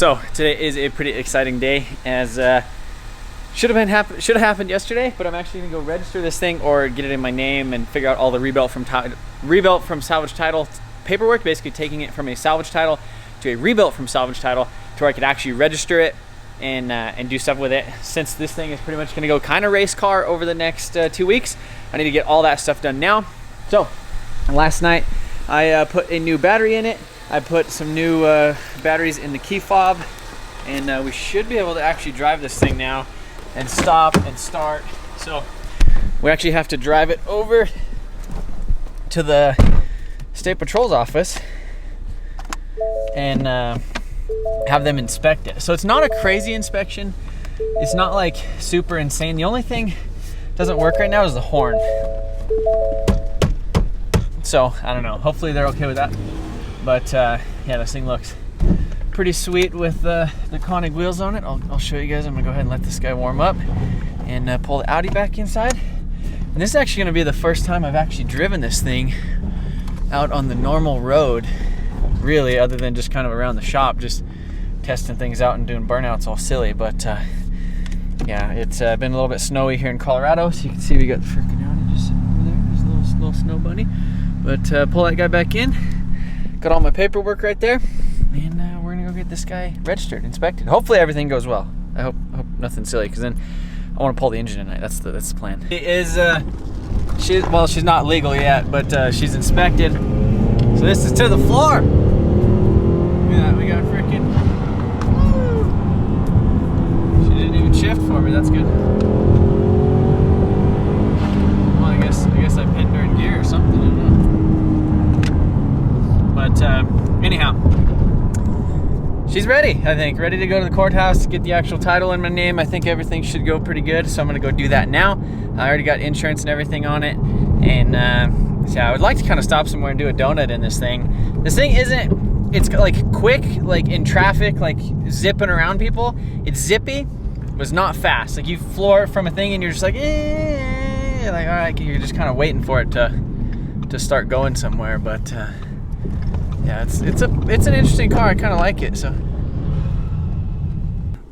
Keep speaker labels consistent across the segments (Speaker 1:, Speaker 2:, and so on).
Speaker 1: So today is a pretty exciting day, as should have happened yesterday, but I'm actually gonna go register this thing or get it in my name and figure out all the rebuilt from salvage title paperwork, basically taking it from a salvage title to a rebuilt from salvage title to where I could actually register it and do stuff with it. Since this thing is pretty much gonna go kind of race car over the next 2 weeks, I need to get all that stuff done now. So last night I put a new battery in it. I put some new batteries in the key fob, and we should be able to actually drive this thing now and stop and start. So we actually have to drive it over to the State Patrol's office and have them inspect it. So it's not a crazy inspection. It's not like super insane. The only thing that doesn't work right now is the horn. So I don't know, hopefully they're okay with that. But yeah, this thing looks pretty sweet with the Koenig wheels on it. I'll show you guys. I'm gonna go ahead and let this guy warm up and pull the Audi back inside. And this is actually gonna be the first time I've actually driven this thing out on the normal road, really, other than just kind of around the shop, just testing things out and doing burnouts all silly. But yeah, it's been a little bit snowy here in Colorado, so you can see we got the freaking Audi just sitting over there. There's a little snow bunny. But pull that guy back in. Got all my paperwork right there, and we're gonna go get this guy registered, inspected. Hopefully everything goes well. I hope nothing silly, because then I want to pull the engine tonight. That's the plan. It is she's not legal yet, but she's inspected. So this is to the floor. Look at that, we got freaking. She didn't even shift for me. That's good. Well, I guess I pinned her in gear or something. I don't know. But anyhow, she's ready, I think. Ready to go to the courthouse, get the actual title in my name. I think everything should go pretty good, so I'm gonna go do that now. I already got insurance and everything on it. And yeah, I would like to kind of stop somewhere and do a donut in this thing. This thing it's like quick, like in traffic, like zipping around people. It's zippy, but it's not fast. Like you floor it from a thing and you're just like, like all right, you're just kind of waiting for it to start going somewhere. But yeah, it's an interesting car. I kind of like it. So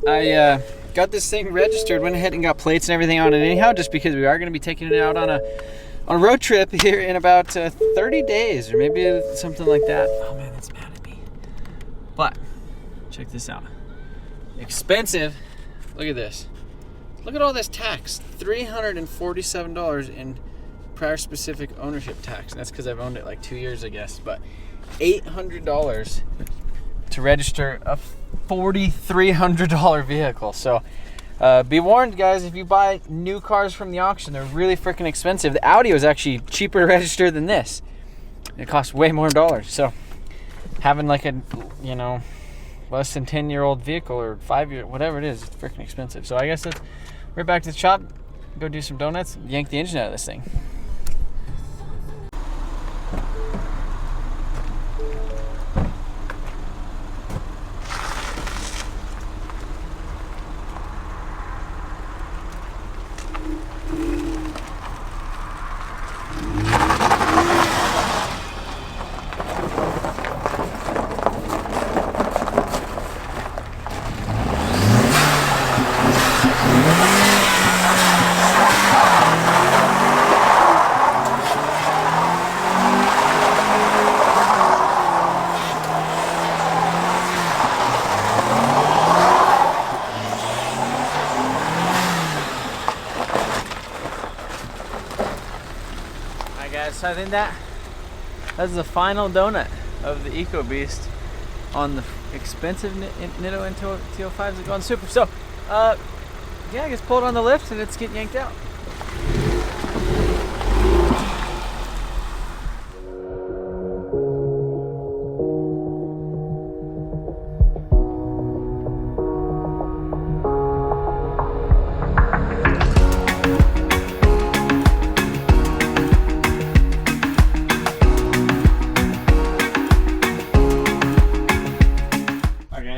Speaker 1: I got this thing registered, went ahead and got plates and everything on it anyhow, just because we are going to be taking it out on a road trip here in about 30 days or maybe something like that. Oh man, that's mad at me. But check this out. Expensive. Look at this. Look at all this tax. $347 in prior specific ownership tax. And that's because I've owned it like 2 years, I guess. But $800 to register a $4,300 vehicle. So be warned, guys, if you buy new cars from the auction, they're really freaking expensive. The Audi was actually cheaper to register than this. It costs way more dollars. So having like a, less than 10-year-old vehicle or 5-year, whatever it is, it's freaking expensive. So I guess we're back to the shop, go do some donuts, yank the engine out of this thing. So I think that's the final donut of the Ecoboost on the expensive Nitto and T05s that go on Super. So yeah, I just pull it on the lift and it's getting yanked out.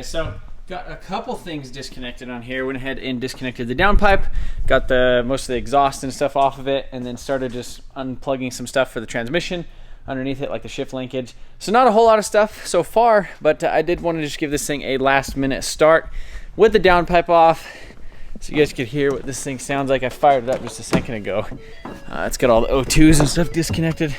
Speaker 1: So got a couple things disconnected on here. Went ahead and disconnected the downpipe, got most of the exhaust and stuff off of it, and then started just unplugging some stuff for the transmission. underneath it, like the shift linkage. So not a whole lot of stuff so far, but I did want to just give this thing a last minute start with the downpipe off, so you guys could hear what this thing sounds like. I fired it up just a second ago. It's got all the O2s and stuff disconnected.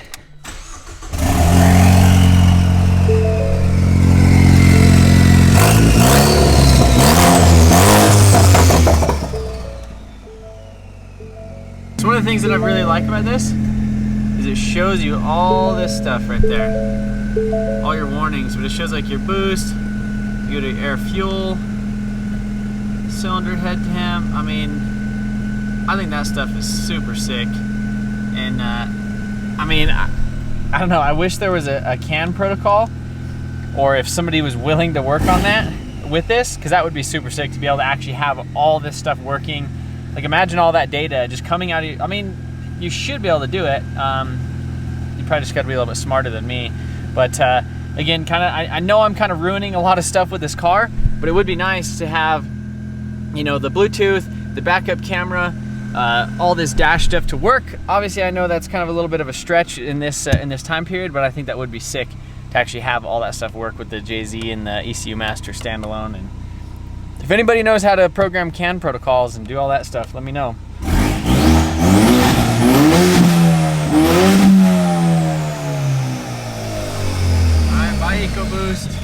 Speaker 1: So one of the things that I really like about this is it shows you all this stuff right there. All your warnings, but it shows like your boost, you go to air fuel, cylinder head temp. I mean, I think that stuff is super sick. And I mean, I don't know, I wish there was a CAN protocol, or if somebody was willing to work on that with this, because that would be super sick to be able to actually have all this stuff working. Like, imagine all that data just coming out of you. I mean, you should be able to do it. You probably just got to be a little bit smarter than me. But again, I know I'm kind of ruining a lot of stuff with this car, but it would be nice to have, you know, the Bluetooth, the backup camera, all this dash stuff to work. Obviously, I know that's kind of a little bit of a stretch in this time period, but I think that would be sick to actually have all that stuff work with the JZ and the ECU Master standalone. And if anybody knows how to program CAN protocols and do all that stuff, let me know. All right, bye Ecoboost.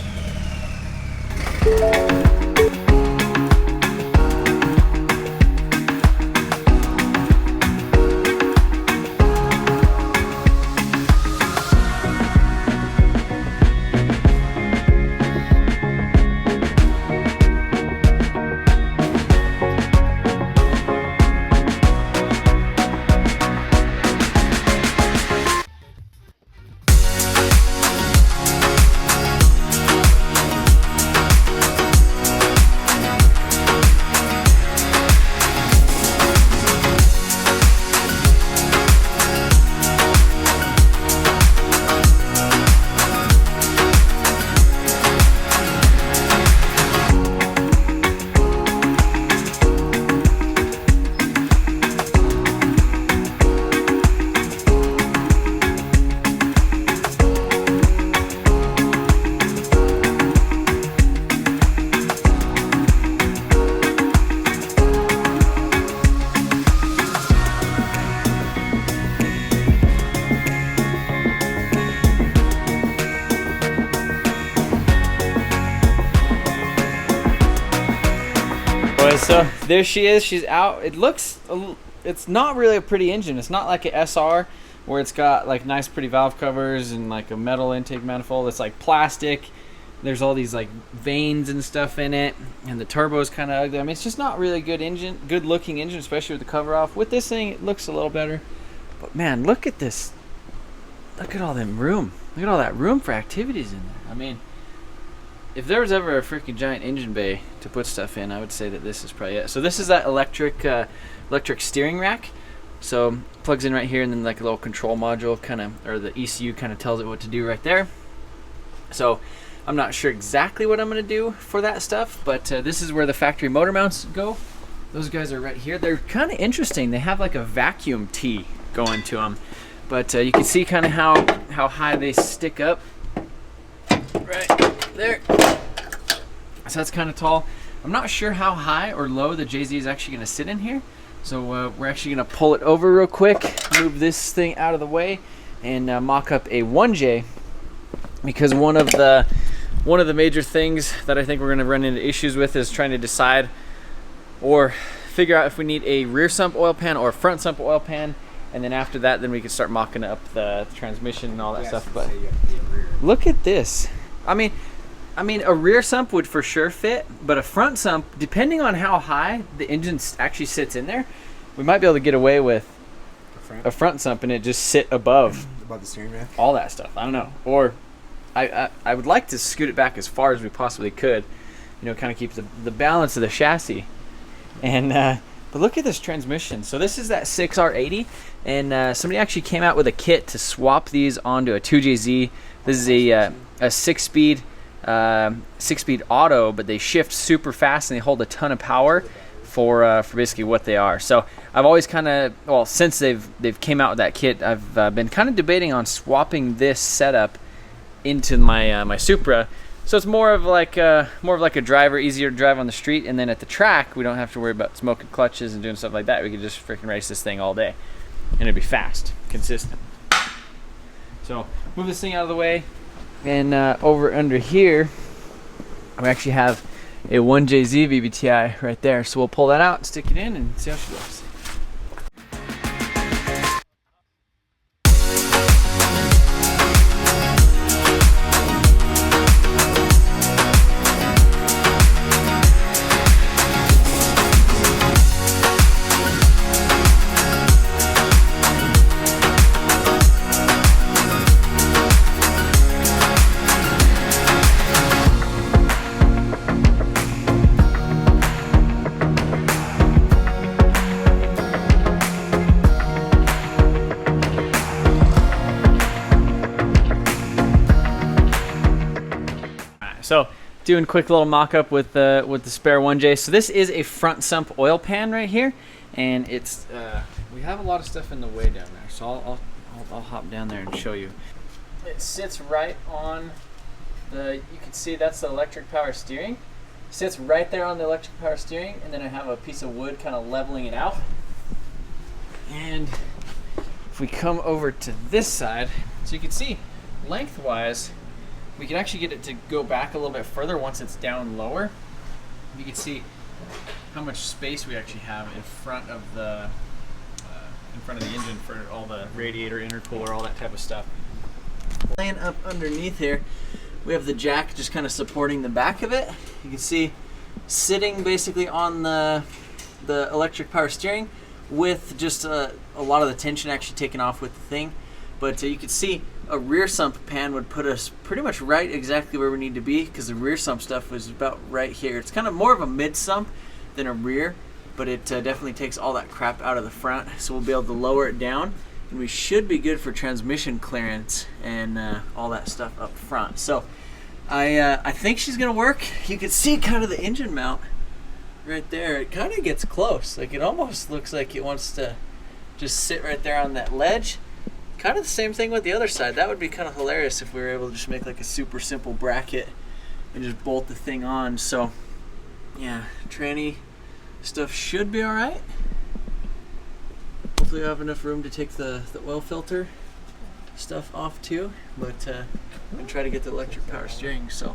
Speaker 1: So there she is, she's out. It looks, it's not really a pretty engine. It's not like an SR where it's got like nice pretty valve covers and like a metal intake manifold. It's like plastic. There's all these like veins and stuff in it, and the turbo is kind of ugly. I mean, it's just not really a good engine, good looking engine, especially with the cover off. With this thing, it looks a little better. But man, look at this. Look at all that room. Look at all that room for activities in there. I mean, if there was ever a freaking giant engine bay to put stuff in, I would say that this is probably it. So this is that electric steering rack. So plugs in right here, and then like a little control module kind of, or the ECU kind of tells it what to do right there. So I'm not sure exactly what I'm going to do for that stuff, but this is where the factory motor mounts go. Those guys are right here. They're kind of interesting. They have like a vacuum tee going to them, but you can see kind of how high they stick up right there. So that's kind of tall. I'm not sure how high or low the JZ is actually going to sit in here. So we're actually going to pull it over real quick, move this thing out of the way, and mock up a 1J, because one of the major things that I think we're going to run into issues with is trying to decide or figure out if we need a rear sump oil pan or a front sump oil pan, and then after that, then we can start mocking up the transmission and all that stuff. But look at this. I mean, a rear sump would for sure fit, but a front sump, depending on how high the engine actually sits in there, we might be able to get away with a front sump and it just sit above
Speaker 2: the steering rack.
Speaker 1: All that stuff. I don't know. Or I would like to scoot it back as far as we possibly could, you know, kind of keep the balance of the chassis. And but look at this transmission. So this is that 6R80, and somebody actually came out with a kit to swap these onto a 2JZ. This is a six-speed auto, but they shift super fast and they hold a ton of power for basically what they are. So I've always kind of, well, since they've came out with that kit, I've been kind of debating on swapping this setup into my my Supra. So it's more of like a driver, easier to drive on the street, and then at the track we don't have to worry about smoking clutches and doing stuff like that. We could just freaking race this thing all day, and it'd be fast, consistent. So move this thing out of the way, and over under here we actually have a 1JZ vvti right there. So we'll pull that out, stick it in, and see how she looks. So doing quick little mock-up with the spare 1J. So this is a front sump oil pan right here, and it's we have a lot of stuff in the way down there. So I'll hop down there and show you. It sits right on the, you can see that's the electric power steering. It sits right there on the electric power steering, and then I have a piece of wood kind of leveling it out. And if we come over to this side, so you can see lengthwise, we can actually get it to go back a little bit further once it's down lower. You can see how much space we actually have in front of the engine for all the radiator, intercooler, all that type of stuff. Laying up underneath here, we have the jack just kind of supporting the back of it. You can see sitting basically on the electric power steering with just a lot of the tension actually taken off with the thing. But you can see a rear sump pan would put us pretty much right exactly where we need to be, because the rear sump stuff was about right here. It's kind of more of a mid sump than a rear, but it definitely takes all that crap out of the front. So we'll be able to lower it down, and we should be good for transmission clearance and all that stuff up front. So I think she's gonna work. You can see kind of the engine mount right there. It kind of gets close. Like, it almost looks like it wants to just sit right there on that ledge. Kind of the same thing with the other side. That would be kind of hilarious if we were able to just make like a super simple bracket and just bolt the thing on. So yeah, tranny stuff should be all right. Hopefully we have enough room to take the oil filter stuff off too, but and try to get the electric power steering. So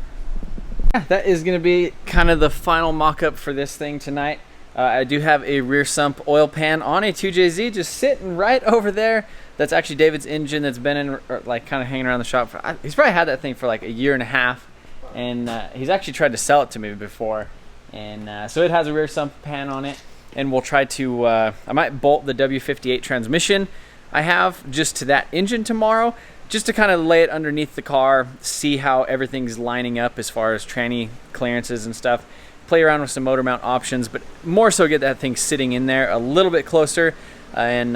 Speaker 1: yeah, that is going to be kind of the final mock-up for this thing tonight. I do have a rear sump oil pan on a 2JZ just sitting right over there. That's actually David's engine that's been in, like, kind of hanging around the shop for, he's probably had that thing for like a year and a half, and he's actually tried to sell it to me before. And so it has a rear sump pan on it, and we'll try to, I might bolt the W58 transmission I have just to that engine tomorrow, just to kind of lay it underneath the car, see how everything's lining up as far as tranny clearances and stuff. Play around with some motor mount options, but more so get that thing sitting in there a little bit closer. And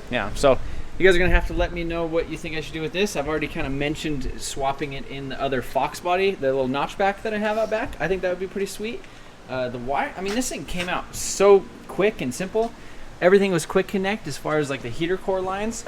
Speaker 1: yeah, so you guys are gonna have to let me know what you think I should do with this. I've already kind of mentioned swapping it in the other Fox body, the little notchback that I have out back. I think that would be pretty sweet. The wire, I mean, this thing came out so quick and simple. Everything was quick connect as far as like the heater core lines.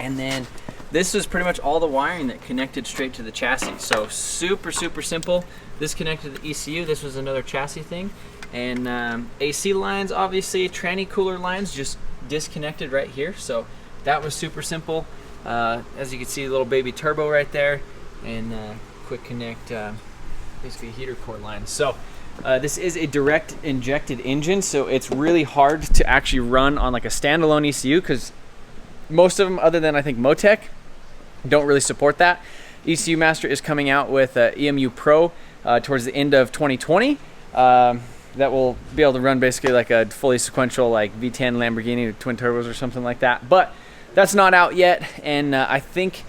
Speaker 1: And then this was pretty much all the wiring that connected straight to the chassis. So super, super simple. This connected to the ECU. This was another chassis thing. And AC lines, obviously, tranny cooler lines just disconnected right here. So that was super simple. As you can see, a little baby turbo right there. And quick connect, basically heater core lines. So this is a direct injected engine. So it's really hard to actually run on like a standalone ECU, because most of them, other than I think Motec, don't really support that. ECU Master is coming out with EMU Pro towards the end of 2020. That will be able to run basically like a fully sequential like V10 Lamborghini with twin turbos or something like that. But that's not out yet, and I think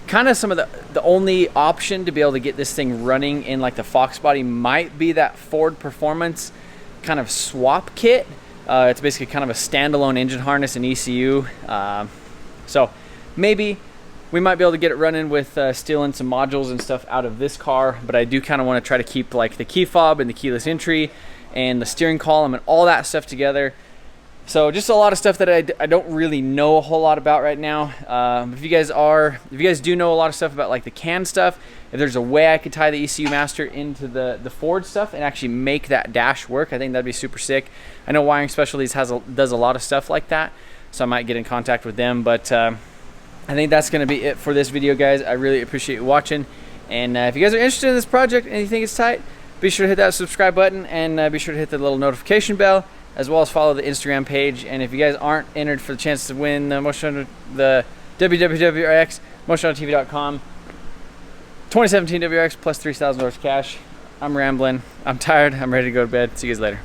Speaker 1: kind of some of the only option to be able to get this thing running in like the Fox body might be that Ford Performance kind of swap kit. It's basically kind of a standalone engine harness and ECU. So maybe we might be able to get it running with stealing some modules and stuff out of this car, but I do kind of want to try to keep like the key fob and the keyless entry and the steering column and all that stuff together. So just a lot of stuff that I don't really know a whole lot about right now. If you guys do know a lot of stuff about like the CAN stuff, if there's a way I could tie the ECU master into the Ford stuff and actually make that dash work, I think that'd be super sick. I know Wiring Specialties does a lot of stuff like that, so I might get in contact with them. But I think that's gonna be it for this video, guys. I really appreciate you watching. And if you guys are interested in this project and you think it's tight, be sure to hit that subscribe button, and be sure to hit the little notification bell, as well as follow the Instagram page. And if you guys aren't entered for the chance to win the WWWRX, MotionAutoTv.com 2017 WRX plus $3,000 cash. I'm rambling. I'm tired. I'm ready to go to bed. See you guys later.